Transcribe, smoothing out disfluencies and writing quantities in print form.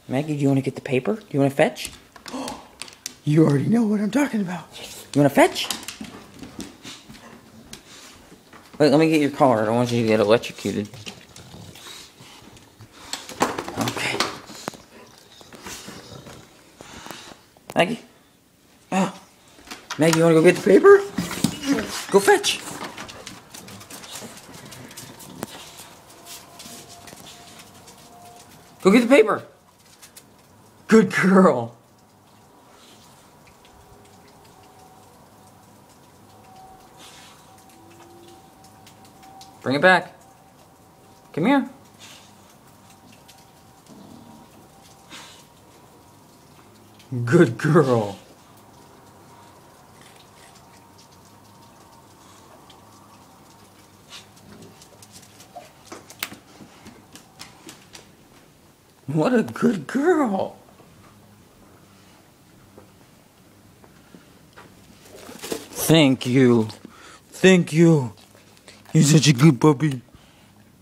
Maggie, do you want to get the paper? Do you want to fetch? You already know what I'm talking about. You want to fetch? Wait, let me get your collar. I don't want you to get electrocuted. Okay. Maggie? Oh. Maggie, you want to go get the paper? Go fetch. Go get the paper. Good girl. Bring it back. Come here. Good girl. What a good girl. Thank you. Thank you. You're such a good puppy.